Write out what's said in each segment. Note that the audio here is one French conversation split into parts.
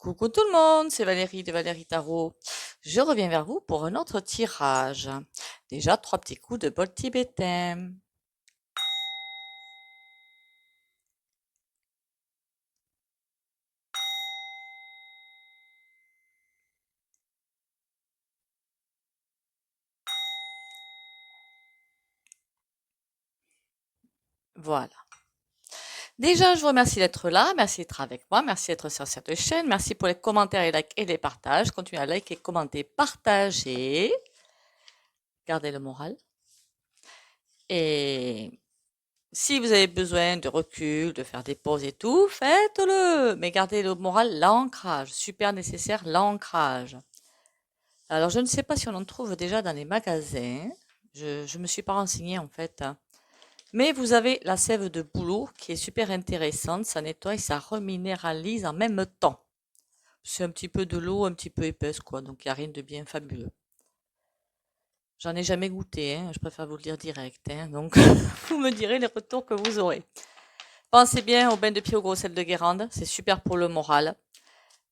Coucou tout le monde, c'est Valérie de Valérie Tarot. Je reviens vers vous pour un autre tirage. Déjà, 3 petits coups de bol tibétain. Voilà. Déjà, je vous remercie d'être là, merci d'être avec moi, merci d'être sur cette chaîne, merci pour les commentaires et likes et les partages. Continuez à liker, commenter, partager. Gardez le moral. Et si vous avez besoin de recul, de faire des pauses et tout, faites-le. Mais gardez le moral, l'ancrage. Super nécessaire, l'ancrage. Alors, je ne sais pas si on en trouve déjà dans les magasins. Je me suis pas renseignée en fait, hein. Mais vous avez la sève de bouleau qui est super intéressante. Ça nettoie et ça reminéralise en même temps. C'est un petit peu de l'eau, un petit peu épaisse, quoi. Donc, il n'y a rien de bien fabuleux. J'en ai jamais goûté, hein. Je préfère vous le dire direct, hein. Donc, vous me direz les retours que vous aurez. Pensez bien au bain de pied au gros sel de Guérande. C'est super pour le moral.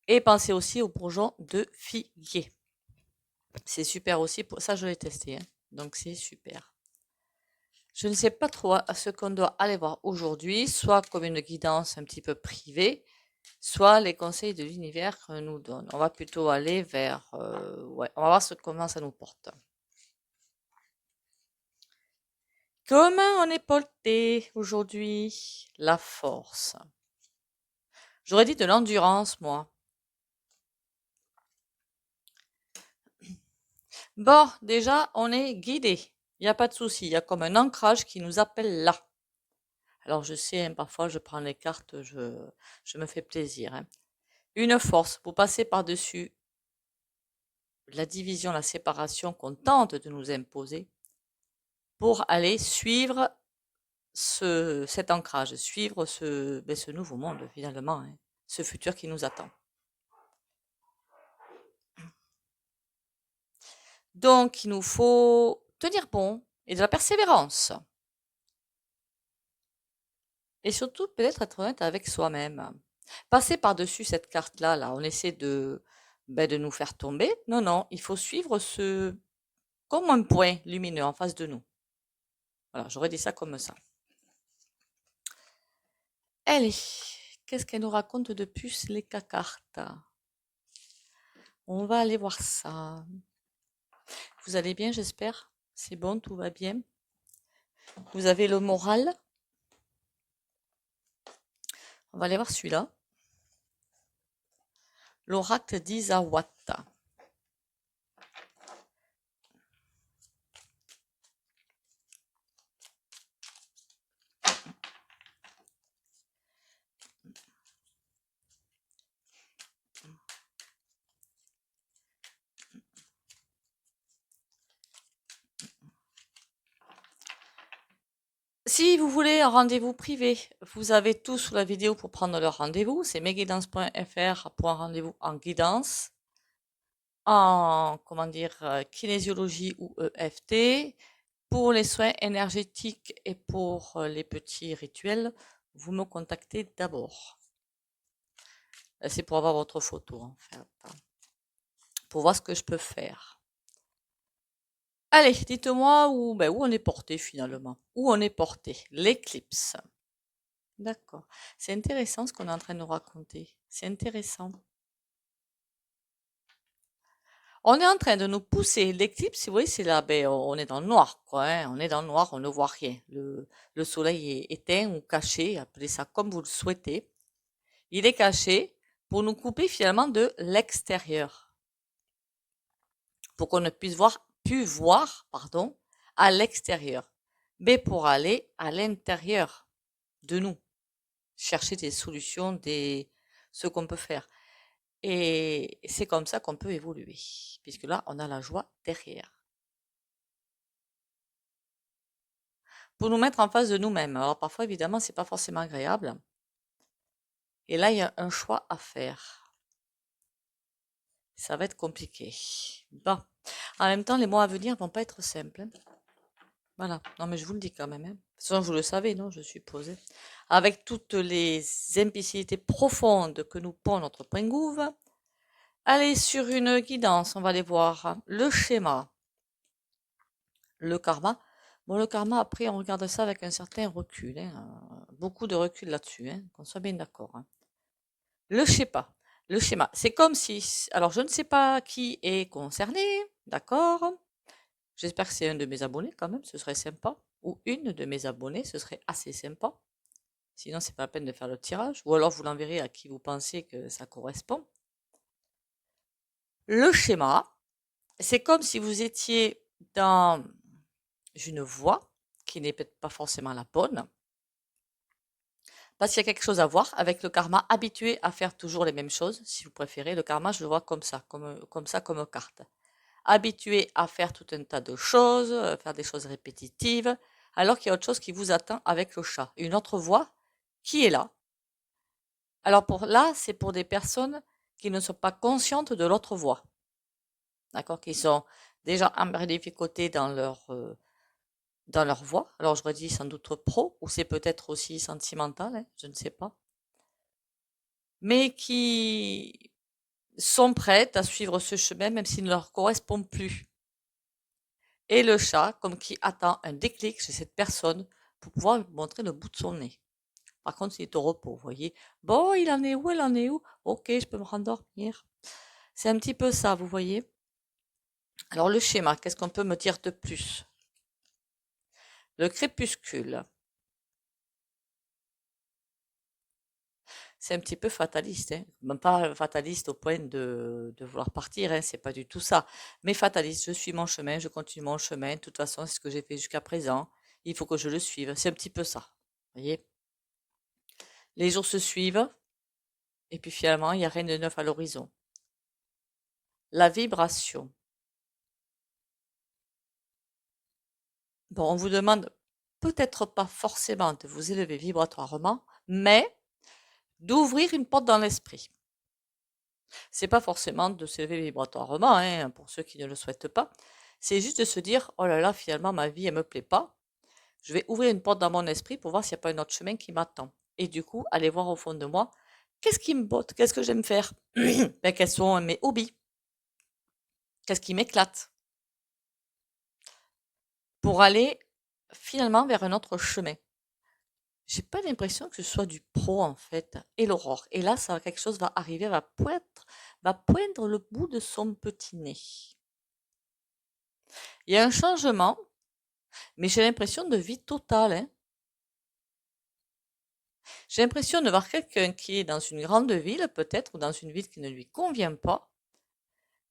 Et pensez aussi au bourgeon de figuier. C'est super aussi pour ça, je l'ai testé, hein. Donc, c'est super. Je ne sais pas trop à ce qu'on doit aller voir aujourd'hui, soit comme une guidance un petit peu privée, soit les conseils de l'univers que nous donne. On va plutôt aller vers, ouais, on va voir comment ça nous porte. Comment on est porté aujourd'hui? La force. J'aurais dit de l'endurance, moi. Bon, déjà, on est guidé. Il n'y a pas de souci. Il y a comme un ancrage qui nous appelle là. Alors, je sais, hein, parfois, je prends les cartes, je me fais plaisir, hein. Une force, vous passez par-dessus la division, la séparation qu'on tente de nous imposer pour aller suivre cet ancrage, suivre ce nouveau monde finalement, hein, ce futur qui nous attend. Donc, il nous faut tenir bon et de la persévérance. Et surtout, peut-être être honnête avec soi-même. Passer par-dessus cette carte-là, là, on essaie de nous faire tomber. Non, non, il faut suivre comme un point lumineux en face de nous. Voilà, j'aurais dit ça comme ça. Allez, qu'est-ce qu'elle nous raconte de plus, les cartes? On va aller voir ça. Vous allez bien, j'espère? C'est bon, tout va bien? Vous avez le moral? On va aller voir celui-là. L'oracle d'Isawat. Si vous voulez un rendez-vous privé, vous avez tout sous la vidéo pour prendre le rendez-vous. C'est mesguidance.fr pour un rendez-vous en guidance, en, comment dire, kinésiologie ou EFT. Pour les soins énergétiques et pour les petits rituels, vous me contactez d'abord. C'est pour avoir votre photo, en fait, pour voir ce que je peux faire. Allez, dites-moi où on est porté finalement. Où on est porté? L'éclipse. D'accord. C'est intéressant ce qu'on est en train de nous raconter. C'est intéressant. On est en train de nous pousser. L'éclipse, vous voyez, c'est là, on est dans le noir, quoi, hein. On est dans le noir, on ne voit rien. Le soleil est éteint ou caché, appelez ça comme vous le souhaitez. Il est caché pour nous couper finalement de l'extérieur. Pour qu'on ne puisse plus voir, pardon, à l'extérieur. Mais pour aller à l'intérieur de nous. Chercher des solutions, ce qu'on peut faire. Et c'est comme ça qu'on peut évoluer. Puisque là, on a la joie derrière. Pour nous mettre en face de nous-mêmes. Alors parfois, évidemment, c'est pas forcément agréable. Et là, il y a un choix à faire. Ça va être compliqué. Bon. En même temps, les mois à venir vont pas être simples, hein. Voilà. Non, mais je vous le dis quand même, hein. De toute façon, vous le savez, non, je suppose, hein. Avec toutes les imbécilités profondes que nous pond notre pingouve, Allez, sur une guidance, on va aller voir le schéma, le karma. Bon, le karma, après, on regarde ça avec un certain recul, hein, beaucoup de recul là-dessus, hein, qu'on soit bien d'accord, hein. Le schéma, le schéma, c'est comme si, alors je ne sais pas qui est concerné, d'accord? J'espère que c'est un de mes abonnés quand même, ce serait sympa. Ou une de mes abonnés, ce serait assez sympa. Sinon, c'est pas la peine de faire le tirage. Ou alors vous l'enverrez à qui vous pensez que ça correspond. Le schéma, c'est comme si vous étiez dans une voie qui n'est peut-être pas forcément la bonne, parce qu'il y a quelque chose à voir avec le karma, habitué à faire toujours les mêmes choses, si vous préférez. Le karma, je le vois comme ça, comme carte. Habitué à faire tout un tas de choses, faire des choses répétitives, alors qu'il y a autre chose qui vous attend avec le chat. Une autre voie qui est là. Alors c'est pour des personnes qui ne sont pas conscientes de l'autre voie. D'accord? Qui sont déjà emmerdées dans leur voie. Alors j'aurais dit sans doute pro, ou c'est peut-être aussi sentimental, hein, je ne sais pas. Mais qui sont prêtes à suivre ce chemin même s'il ne leur correspond plus. Et le chat, comme qui attend un déclic chez cette personne pour pouvoir lui montrer le bout de son nez. Par contre, il est au repos, vous voyez. Bon, il en est où, elle en est où? Ok, je peux me rendormir. C'est un petit peu ça, vous voyez. Alors le schéma, qu'est-ce qu'on peut me dire de plus? Le crépuscule. C'est un petit peu fataliste, hein. Même pas fataliste au point de vouloir partir, hein, c'est pas du tout ça. Mais fataliste, je suis mon chemin, je continue mon chemin. De toute façon, c'est ce que j'ai fait jusqu'à présent. Il faut que je le suive. C'est un petit peu ça. Vous voyez? Les jours se suivent, et puis finalement, il n'y a rien de neuf à l'horizon. La vibration. Bon, on vous demande peut-être pas forcément de vous élever vibratoirement, mais d'ouvrir une porte dans l'esprit. C'est pas forcément de s'élever vibratoirement, hein, pour ceux qui ne le souhaitent pas. C'est juste de se dire, oh là là, finalement, ma vie, elle me plaît pas. Je vais ouvrir une porte dans mon esprit pour voir s'il n'y a pas un autre chemin qui m'attend. Et du coup, aller voir au fond de moi, qu'est-ce qui me botte? Qu'est-ce que j'aime faire? Ben, quels sont mes hobbies? Qu'est-ce qui m'éclate? Pour aller finalement vers un autre chemin. J'ai pas l'impression que ce soit du pro en fait. Et l'aurore. Et là, ça, quelque chose va arriver, va poindre le bout de son petit nez. Il y a un changement, mais j'ai l'impression de vie totale, hein. J'ai l'impression de voir quelqu'un qui est dans une grande ville, peut-être, ou dans une ville qui ne lui convient pas.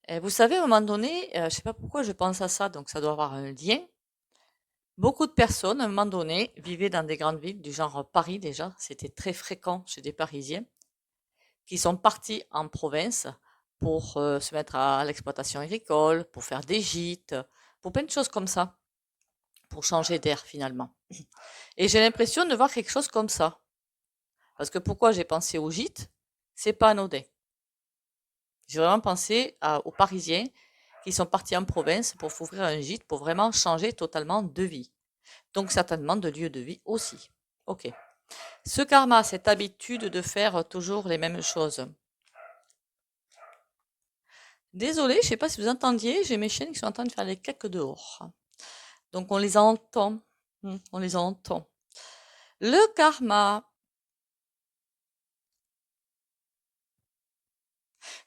Et vous savez, à un moment donné, je sais pas pourquoi je pense à ça, donc ça doit avoir un lien. Beaucoup de personnes, à un moment donné, vivaient dans des grandes villes, du genre Paris déjà, c'était très fréquent chez des Parisiens, qui sont partis en province pour se mettre à l'exploitation agricole, pour faire des gîtes, pour plein de choses comme ça, pour changer d'air finalement. Et j'ai l'impression de voir quelque chose comme ça. Parce que pourquoi j'ai pensé au gîte? C'est pas anodin. J'ai vraiment pensé aux Parisiens qui sont partis en province pour s'ouvrir un gîte, pour vraiment changer totalement de vie. Donc certainement de lieu de vie aussi. Ok. Ce karma, cette habitude de faire toujours les mêmes choses. Désolée, je ne sais pas si vous entendiez, j'ai mes chiennes qui sont en train de faire les caques dehors. Donc on les entend. On les entend. Le karma,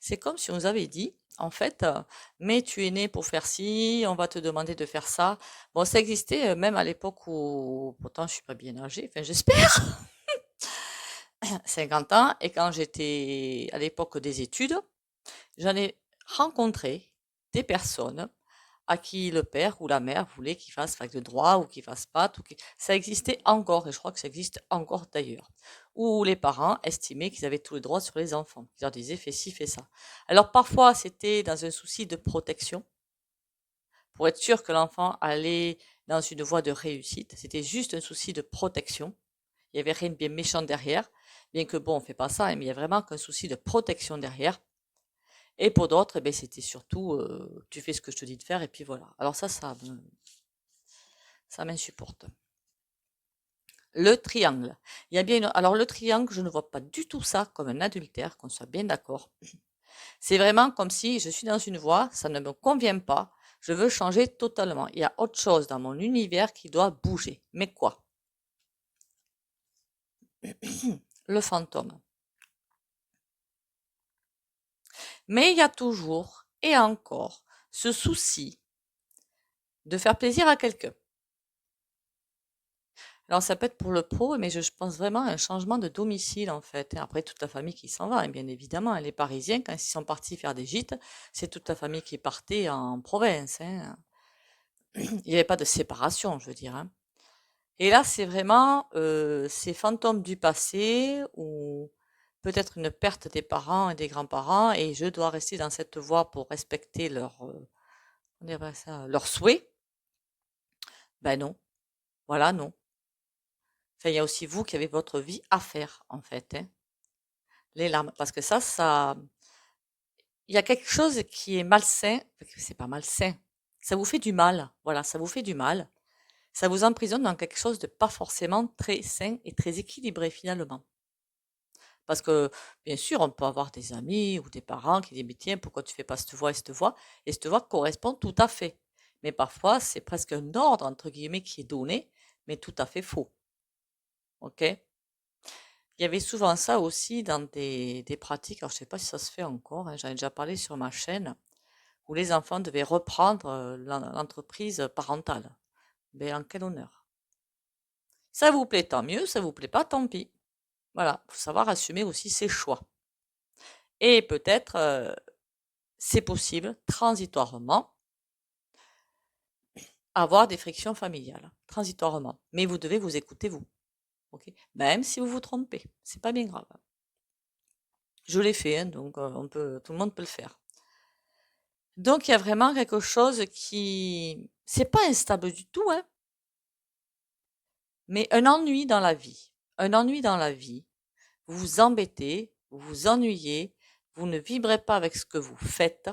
c'est comme si on nous avait dit, en fait, mais tu es né pour faire ci, on va te demander de faire ça. Bon, ça existait même à l'époque où, pourtant je suis pas bien âgée, enfin j'espère, 50 ans, et quand j'étais à l'époque des études, j'en ai rencontré des personnes à qui le père ou la mère voulait qu'ils fassent fac de droit ou qu'ils fassent maths. Ça existait encore, et je crois que ça existe encore d'ailleurs, où les parents estimaient qu'ils avaient tous les droits sur les enfants. Ils leur disaient fais ci, fais ça. Alors parfois c'était dans un souci de protection, pour être sûr que l'enfant allait dans une voie de réussite. C'était juste un souci de protection. Il n'y avait rien de bien méchant derrière, bien que bon, on ne fait pas ça, hein, mais il y a vraiment qu'un souci de protection derrière. Et pour d'autres, eh ben, c'était surtout tu fais ce que je te dis de faire et puis voilà. Alors ça m'insupporte. Le triangle. Il y a bien alors le triangle, je ne vois pas du tout ça comme un adultère, qu'on soit bien d'accord. C'est vraiment comme si je suis dans une voie, ça ne me convient pas, je veux changer totalement. Il y a autre chose dans mon univers qui doit bouger. Mais quoi? Le fantôme. Mais il y a toujours et encore ce souci de faire plaisir à quelqu'un. Alors ça peut être pour le pro, mais je pense vraiment à un changement de domicile en fait. Après, toute la famille qui s'en va, hein, bien évidemment. Les Parisiens, quand ils sont partis faire des gîtes, c'est toute la famille qui partait en province, hein. Il n'y avait pas de séparation, je veux dire, hein. Et là, c'est vraiment ces fantômes du passé ou peut-être une perte des parents et des grands-parents et je dois rester dans cette voie pour respecter on dirait ça, leurs souhaits. Ben non, voilà, non. Enfin, il y a aussi vous qui avez votre vie à faire, en fait, hein. Les larmes, parce que il y a quelque chose qui est malsain, enfin, que c'est pas malsain, ça vous fait du mal, voilà, ça vous fait du mal, ça vous emprisonne dans quelque chose de pas forcément très sain et très équilibré finalement. Parce que, bien sûr, on peut avoir des amis ou des parents qui disent, mais tiens, pourquoi tu fais pas et cette voie correspond tout à fait. Mais parfois, c'est presque un ordre, entre guillemets, qui est donné, mais tout à fait faux. OK? Il y avait souvent ça aussi dans des pratiques, alors je sais pas si ça se fait encore, hein, j'en ai déjà parlé sur ma chaîne, où les enfants devaient reprendre l'entreprise parentale. Ben, en quel honneur. Ça vous plaît, tant mieux, ça vous plaît pas, tant pis. Voilà, faut savoir assumer aussi ses choix. Et peut-être, c'est possible, transitoirement, avoir des frictions familiales, transitoirement. Mais vous devez vous écouter, vous. Ok? Même si vous vous trompez, c'est pas bien grave. Je l'ai fait, hein, donc tout le monde peut le faire. Donc il y a vraiment quelque chose qui, c'est pas instable du tout, hein, mais un ennui dans la vie. Un ennui dans la vie. Vous vous embêtez, vous vous ennuyez, vous ne vibrez pas avec ce que vous faites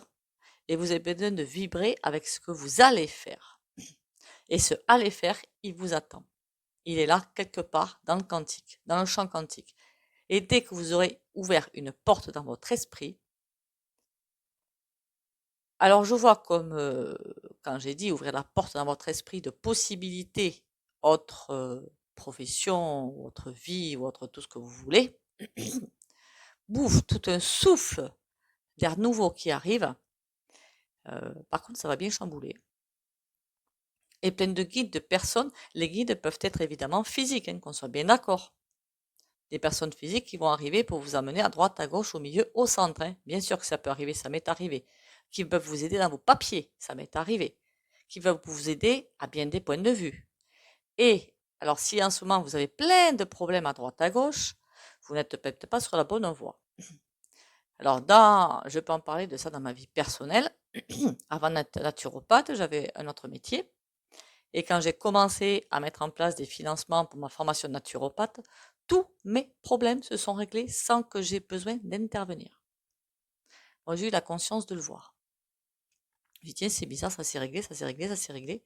et vous avez besoin de vibrer avec ce que vous allez faire. Et ce aller faire, il vous attend. Il est là quelque part dans le quantique, dans le champ quantique. Et dès que vous aurez ouvert une porte dans votre esprit, alors je vois comme, quand j'ai dit ouvrir la porte dans votre esprit de possibilités, autre profession, ou autre vie, ou autre tout ce que vous voulez, bouffe, tout un souffle d'air nouveau qui arrive. Par contre, ça va bien chambouler. Et plein de guides, de personnes. Les guides peuvent être évidemment physiques, hein, qu'on soit bien d'accord. Des personnes physiques qui vont arriver pour vous amener à droite, à gauche, au milieu, au centre, hein. Bien sûr que ça peut arriver, ça m'est arrivé. Qui peuvent vous aider dans vos papiers, ça m'est arrivé. Qui peuvent vous aider à bien des points de vue. Et alors, si en ce moment vous avez plein de problèmes à droite, à gauche, vous n'êtes peut-être pas sur la bonne voie. Alors, je peux en parler de ça dans ma vie personnelle. Avant d'être naturopathe, j'avais un autre métier. Et quand j'ai commencé à mettre en place des financements pour ma formation de naturopathe, tous mes problèmes se sont réglés sans que j'ai besoin d'intervenir. Moi, j'ai eu la conscience de le voir. Je dis, tiens, c'est bizarre, ça s'est réglé, ça s'est réglé, ça s'est réglé.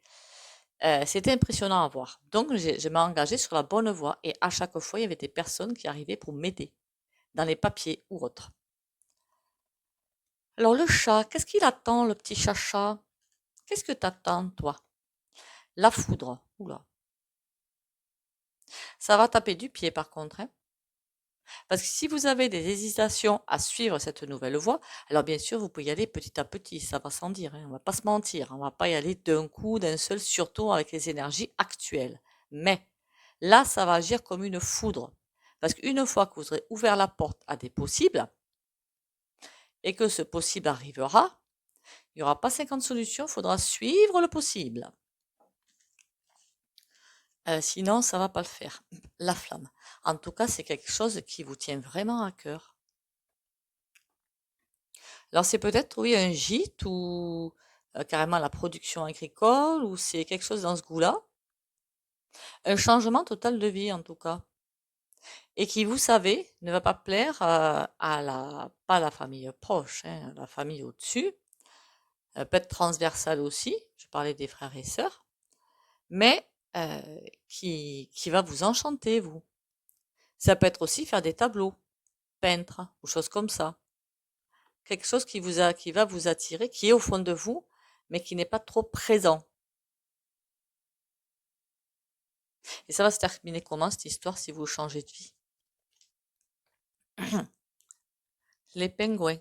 C'était impressionnant à voir. Donc, je m'ai engagée sur la bonne voie et à chaque fois, il y avait des personnes qui arrivaient pour m'aider dans les papiers ou autres. Alors, le chat, qu'est-ce qu'il attend, le petit chacha? Qu'est-ce que t'attends, toi? La foudre. Oula. Ça va taper du pied, par contre, hein. Parce que si vous avez des hésitations à suivre cette nouvelle voie, alors bien sûr, vous pouvez y aller petit à petit, ça va sans dire, hein, on va pas se mentir, on va pas y aller d'un coup, d'un seul, surtout avec les énergies actuelles. Mais là, ça va agir comme une foudre. Parce qu'une fois que vous aurez ouvert la porte à des possibles, et que ce possible arrivera, il n'y aura pas 50 solutions, il faudra suivre le possible. Sinon, ça va pas le faire. La flamme. En tout cas, c'est quelque chose qui vous tient vraiment à cœur. Alors c'est peut-être, oui, un gîte ou carrément la production agricole ou c'est quelque chose dans ce goût-là. Un changement total de vie en tout cas. Et qui, vous savez, ne va pas plaire pas la famille proche, hein, la famille au-dessus. Peut être transversale aussi, je parlais des frères et sœurs, mais qui va vous enchanter, vous. Ça peut être aussi faire des tableaux, peindre ou choses comme ça. quelque chose qui va vous attirer, qui est au fond de vous, mais qui n'est pas trop présent. Et ça va se terminer comment cette histoire si vous changez de vie? Les pingouins.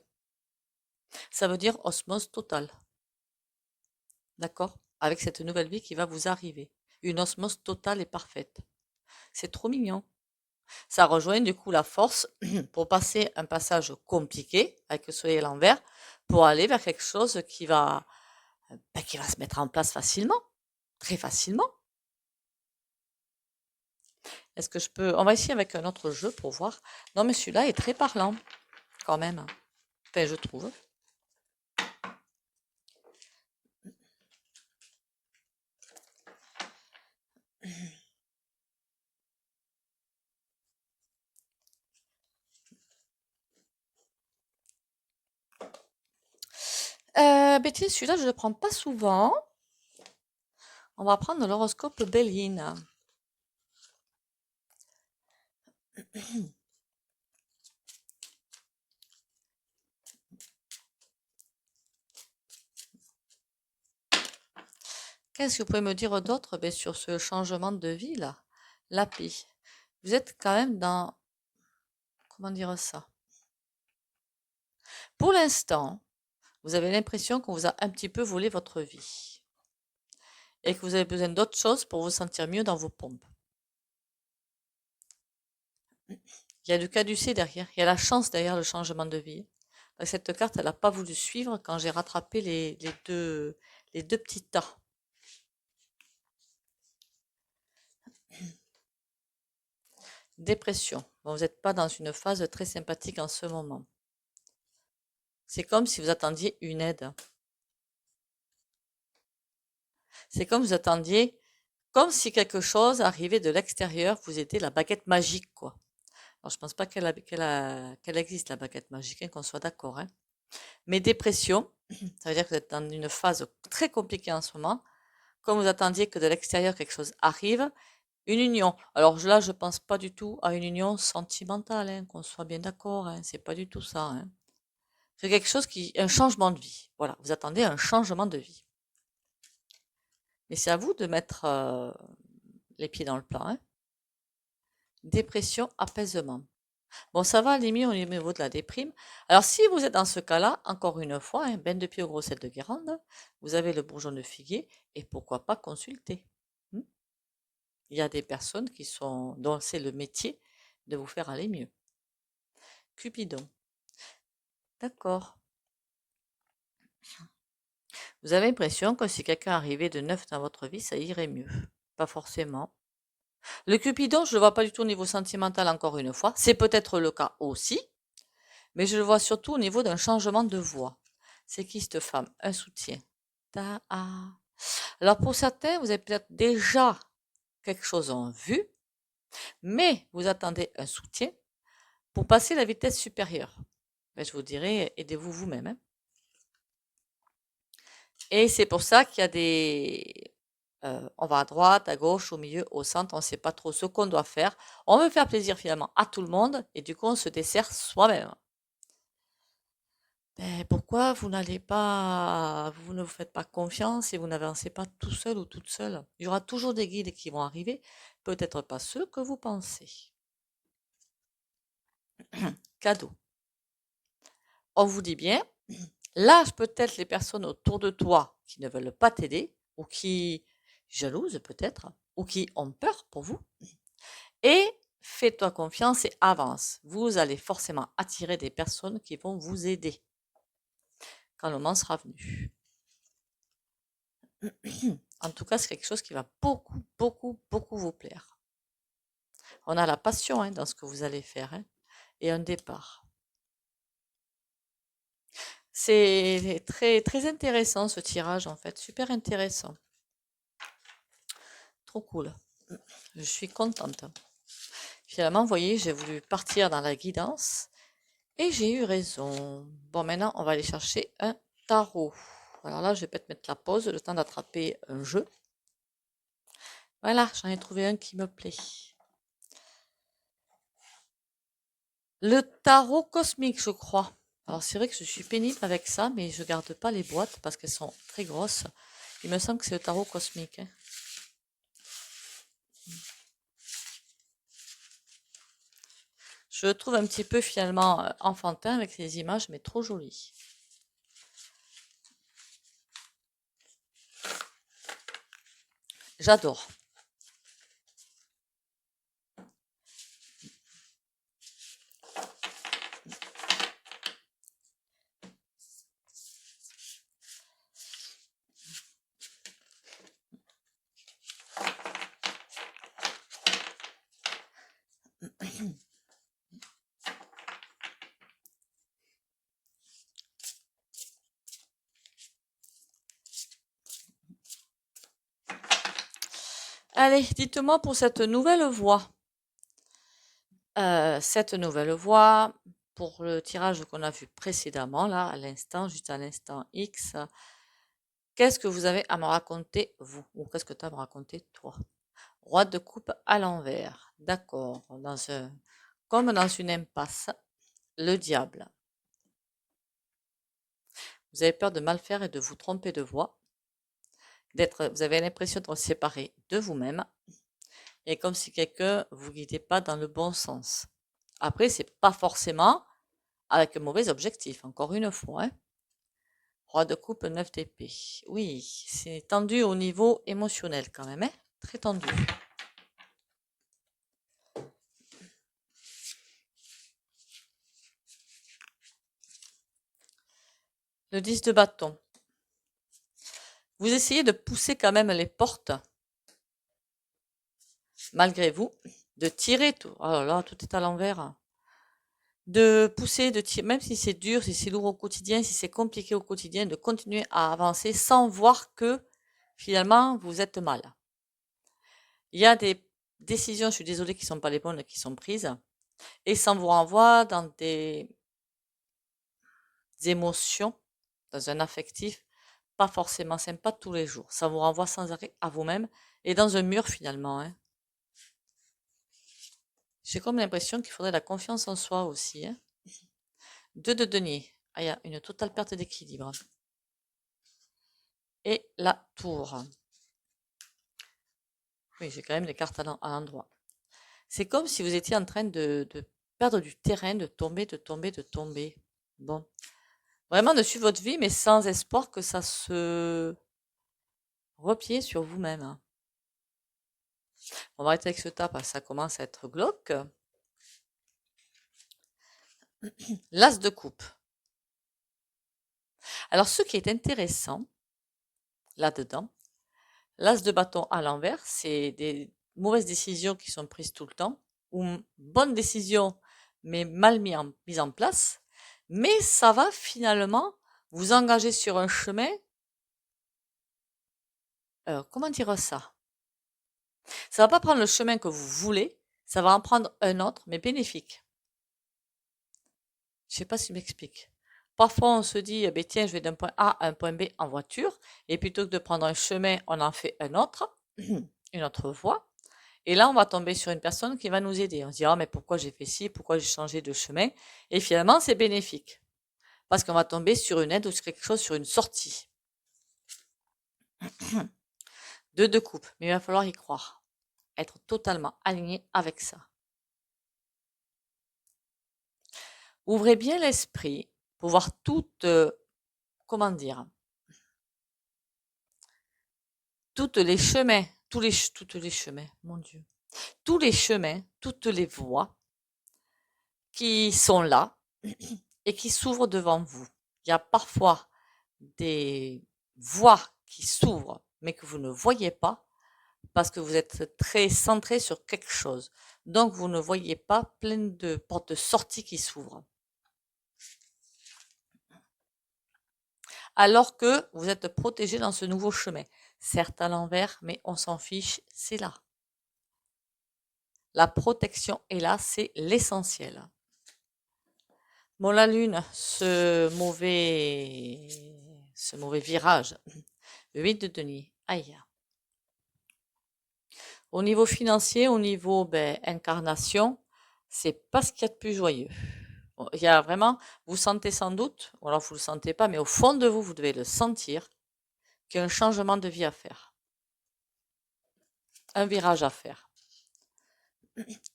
Ça veut dire osmose totale. D'accord? Avec cette nouvelle vie qui va vous arriver. Une osmose totale et parfaite. C'est trop mignon. Ça rejoint du coup la force pour passer un passage compliqué avec le soleil à l'envers pour aller vers quelque chose qui va se mettre en place facilement, très facilement. Est-ce que je peux... On va essayer avec un autre jeu pour voir. Non, mais celui-là est très parlant quand même. Enfin, je trouve. Ben tiens, celui-là, je ne le prends pas souvent. On va prendre l'horoscope Béline. Qu'est-ce que vous pouvez me dire d'autre sur ce changement de vie là? L'api. Vous êtes quand même dans... Comment dire ça? Pour l'instant, vous avez l'impression qu'on vous a un petit peu volé votre vie et que vous avez besoin d'autre chose pour vous sentir mieux dans vos pompes. Il y a du caducé derrière, il y a la chance derrière le changement de vie. Cette carte, elle n'a pas voulu suivre quand j'ai rattrapé les deux petits tas. Dépression. Bon, vous n'êtes pas dans une phase très sympathique en ce moment. C'est comme si vous attendiez une aide. C'est comme vous attendiez, comme si quelque chose arrivait de l'extérieur, vous aider, la baguette magique, quoi. Alors, je pense pas qu'elle existe, la baguette magique, hein, qu'on soit d'accord, hein. Mais dépression, ça veut dire que vous êtes dans une phase très compliquée en ce moment. Comme vous attendiez que de l'extérieur quelque chose arrive, une union. Alors là, je pense pas du tout à une union sentimentale, hein, qu'on soit bien d'accord, hein, c'est pas du tout ça, hein. C'est quelque chose un changement de vie. Voilà, vous attendez un changement de vie. Mais c'est à vous de mettre les pieds dans le plat, hein. Dépression, apaisement. Bon, ça va à la limite au niveau de la déprime. Alors, si vous êtes dans ce cas-là, encore une fois, un bain de pied au gros sel de Guérande, vous avez le bourgeon de figuier et pourquoi pas consulter. Hmm. Il y a des personnes dont c'est le métier de vous faire aller mieux. Cupidon. D'accord. Vous avez l'impression que si quelqu'un arrivait de neuf dans votre vie, ça irait mieux. Pas forcément. Le Cupidon, je ne le vois pas du tout au niveau sentimental, encore une fois. C'est peut-être le cas aussi, mais je le vois surtout au niveau d'un changement de voix. C'est qui cette femme? Un soutien. Alors pour certains, vous avez peut-être déjà quelque chose en vue, mais vous attendez un soutien pour passer la vitesse supérieure. Je vous dirais, aidez-vous vous-même, hein. Et c'est pour ça qu'il y a on va à droite, à gauche, au milieu, au centre, on ne sait pas trop ce qu'on doit faire. On veut faire plaisir finalement à tout le monde et du coup on se dessert soi-même. Pourquoi vous ne vous faites pas confiance et vous n'avancez pas tout seul ou toute seule? Il y aura toujours des guides qui vont arriver, peut-être pas ceux que vous pensez. Cadeau. On vous dit bien, lâche peut-être les personnes autour de toi qui ne veulent pas t'aider ou qui jalousent peut-être ou qui ont peur pour vous et fais-toi confiance et avance. Vous allez forcément attirer des personnes qui vont vous aider quand le moment sera venu. En tout cas, c'est quelque chose qui va beaucoup, beaucoup, beaucoup vous plaire. On a la passion, hein, dans ce que vous allez faire, hein, et un départ. C'est très, très intéressant ce tirage en fait, super intéressant. Trop cool. Je suis contente. Finalement, vous voyez, j'ai voulu partir dans la guidance et j'ai eu raison. Bon, maintenant, on va aller chercher un tarot. Alors là, je vais peut-être mettre la pause, le temps d'attraper un jeu. Voilà, j'en ai trouvé un qui me plaît. Le tarot cosmique, je crois. Alors c'est vrai que je suis pénible avec ça, mais je garde pas les boîtes parce qu'elles sont très grosses. Il me semble que c'est le tarot cosmique, hein. Je le trouve un petit peu finalement enfantin avec ces images, mais trop joli. J'adore. Allez, dites-moi pour cette nouvelle voix. Cette nouvelle voix, pour le tirage qu'on a vu précédemment, là, à l'instant, juste à l'instant X, qu'est-ce que vous avez à me raconter, vous? Ou qu'est-ce que tu as à me raconter, toi? Roi de coupe à l'envers. D'accord. Comme dans une impasse, le diable. Vous avez peur de mal faire et de vous tromper de voix. Vous avez l'impression d'être séparé de vous-même. Et comme si quelqu'un vous guidait pas dans le bon sens. Après, c'est pas forcément avec un mauvais objectif, encore une fois, hein. Roi de coupe, 9 d'épée. Oui, c'est tendu au niveau émotionnel quand même, hein. Très tendu. Le 10 de bâton. Vous essayez de pousser quand même les portes, malgré vous, de tirer tout. Oh là là, tout est à l'envers. De pousser, de tirer, même si c'est dur, si c'est lourd au quotidien, si c'est compliqué au quotidien, de continuer à avancer sans voir que finalement vous êtes mal. Il y a des décisions, je suis désolée, qui sont pas les bonnes, qui sont prises, et ça vous renvoie dans des émotions, dans un affectif, pas forcément sympa tous les jours. Ça vous renvoie sans arrêt à vous-même et dans un mur finalement, hein. J'ai comme l'impression qu'il faudrait la confiance en soi aussi, hein. 2 de denier. Ah, il y a une totale perte d'équilibre. Et la tour. Oui, j'ai quand même les cartes à l'endroit. C'est comme si vous étiez en train de perdre du terrain, de tomber, de tomber, de tomber. Bon. Vraiment de suivre votre vie, mais sans espoir que ça se replie sur vous-même, hein. On va arrêter avec ce tas parce que ça commence à être glauque. L'as de coupe. Alors, ce qui est intéressant là-dedans, l'as de bâton à l'envers, c'est des mauvaises décisions qui sont prises tout le temps, ou bonnes décisions, mais mal mises en place. Mais ça va finalement vous engager sur un chemin, comment dire ça? Ça va pas prendre le chemin que vous voulez, ça va en prendre un autre, mais bénéfique. Je sais pas si je m'explique. Parfois, on se dit, eh ben, tiens, je vais d'un point A à un point B en voiture, et plutôt que de prendre un chemin, on en fait un autre, une autre voie. Et là, on va tomber sur une personne qui va nous aider. On se dit, ah, mais pourquoi j'ai fait ci, pourquoi j'ai changé de chemin? Et finalement, c'est bénéfique. Parce qu'on va tomber sur une aide ou sur quelque chose, sur une sortie. De coupe. Mais il va falloir y croire. Être totalement aligné avec ça. Ouvrez bien l'esprit pour voir comment dire, toutes les chemins, toutes les chemins, mon Dieu, tous les chemins, toutes les voies qui sont là et qui s'ouvrent devant vous. Il y a parfois des voies qui s'ouvrent, mais que vous ne voyez pas parce que vous êtes très centré sur quelque chose. Donc, vous ne voyez pas plein de portes de sortie qui s'ouvrent. Alors que vous êtes protégé dans ce nouveau chemin. Certes à l'envers, mais on s'en fiche, c'est là. La protection est là, c'est l'essentiel. Bon, la lune, ce mauvais virage, le 8 de denier, aïe. Au niveau financier, au niveau incarnation, c'est pas ce qu'il y a de plus joyeux. Il y a vraiment, vous sentez sans doute, ou alors vous le sentez pas, mais au fond de vous, vous devez le sentir, qu'il y a un changement de vie à faire, un virage à faire.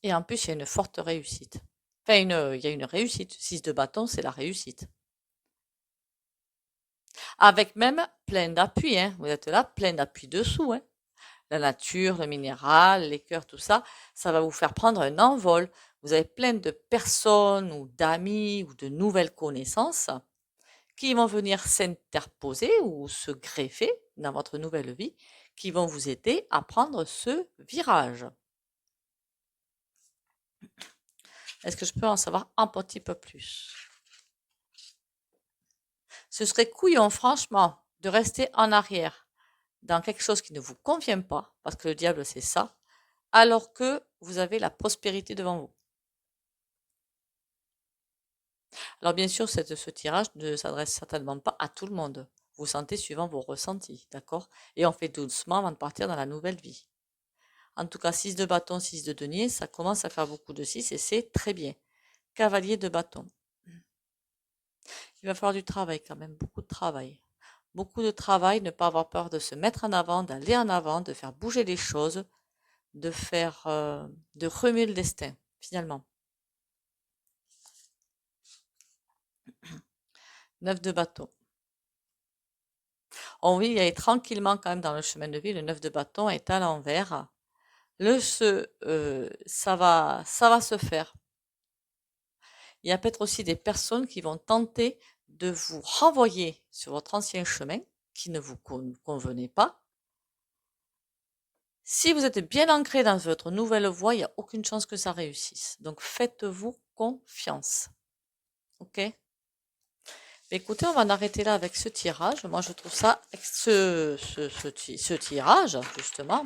Et en plus, il y a une forte réussite. Enfin, il y a une réussite. 6 de bâton, c'est la réussite. Avec même plein d'appui, hein. Vous êtes là, plein d'appui dessous, hein. La nature, le minéral, les cœurs, tout ça, ça va vous faire prendre un envol. Vous avez plein de personnes ou d'amis ou de nouvelles connaissances qui vont venir s'interposer ou se greffer dans votre nouvelle vie, qui vont vous aider à prendre ce virage. Est-ce que je peux en savoir un petit peu plus? Ce serait couillon, franchement, de rester en arrière dans quelque chose qui ne vous convient pas, parce que le diable, c'est ça, alors que vous avez la prospérité devant vous. Alors bien sûr, ce tirage ne s'adresse certainement pas à tout le monde. Vous sentez suivant vos ressentis, d'accord? Et on fait doucement avant de partir dans la nouvelle vie. En tout cas, 6 de bâton, 6 de denier, ça commence à faire beaucoup de 6 et c'est très bien. Cavalier de bâton. Il va falloir du travail quand même, beaucoup de travail. Beaucoup de travail, ne pas avoir peur de se mettre en avant, d'aller en avant, de faire bouger les choses, de remuer le destin, finalement. 9 de bâton. Oh oui, il est tranquillement quand même dans le chemin de vie. Le 9 de bâton est à l'envers. Ça va se faire. Il y a peut-être aussi des personnes qui vont tenter de vous renvoyer sur votre ancien chemin qui ne vous convenait pas. Si vous êtes bien ancré dans votre nouvelle voie, il n'y a aucune chance que ça réussisse. Donc faites-vous confiance. Ok? Écoutez, on va en arrêter là avec ce tirage. Moi, je trouve ça, ce tirage, justement,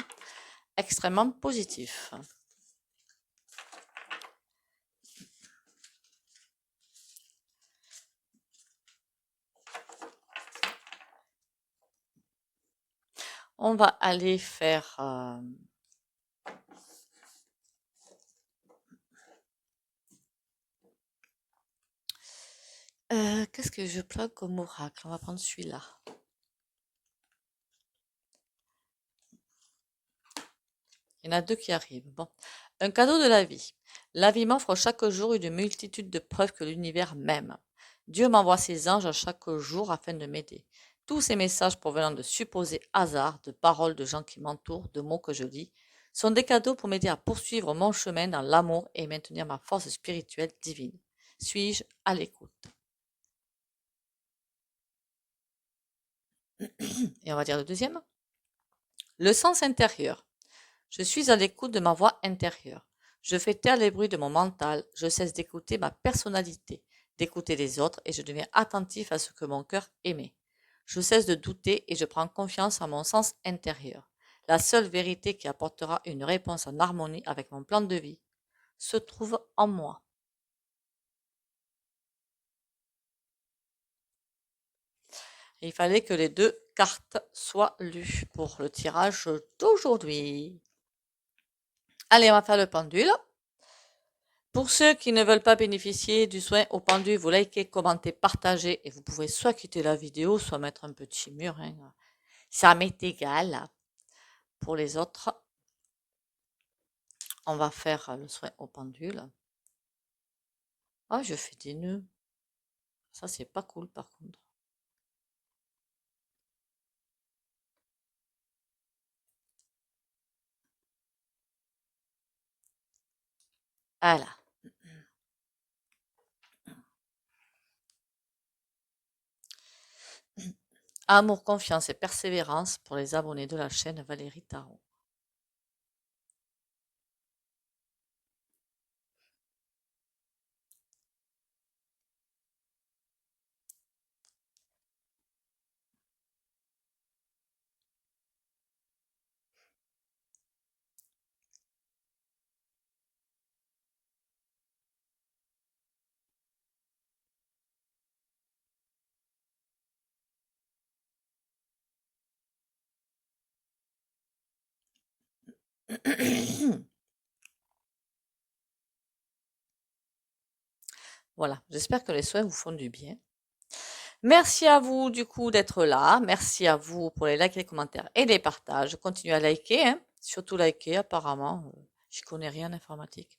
extrêmement positif. On va aller faire... qu'est-ce que je plaque comme oracle? On va prendre celui-là. Il y en a deux qui arrivent. Bon. Un cadeau de la vie. La vie m'offre chaque jour une multitude de preuves que l'univers m'aime. Dieu m'envoie ses anges à chaque jour afin de m'aider. Tous ces messages provenant de supposés hasards, de paroles de gens qui m'entourent, de mots que je lis, sont des cadeaux pour m'aider à poursuivre mon chemin dans l'amour et maintenir ma force spirituelle divine. Suis-je à l'écoute? Et on va dire le deuxième. Le sens intérieur. Je suis à l'écoute de ma voix intérieure. Je fais taire les bruits de mon mental, je cesse d'écouter ma personnalité, d'écouter les autres et je deviens attentif à ce que mon cœur émet. Je cesse de douter et je prends confiance en mon sens intérieur. La seule vérité qui apportera une réponse en harmonie avec mon plan de vie se trouve en moi. Et il fallait que les deux cartes soient lues pour le tirage d'aujourd'hui. Allez, on va faire le pendule. Pour ceux qui ne veulent pas bénéficier du soin au pendu, vous likez, commentez, partagez et vous pouvez soit quitter la vidéo, soit mettre un petit mur, hein. Ça m'est égal. Pour les autres, on va faire le soin au pendule. Ah, je fais des nœuds. Ça, c'est pas cool par contre. Voilà. Amour, confiance et persévérance pour les abonnés de la chaîne Valérie Tarot. Voilà, j'espère que les soins vous font du bien. Merci à vous du coup d'être là. Merci à vous pour les likes, les commentaires et les partages. Continuez à liker, hein. Surtout liker apparemment. Je connais rien en informatique.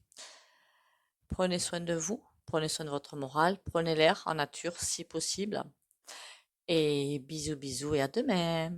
Prenez soin de vous, prenez soin de votre morale, prenez l'air en nature si possible. Et bisous bisous et à demain.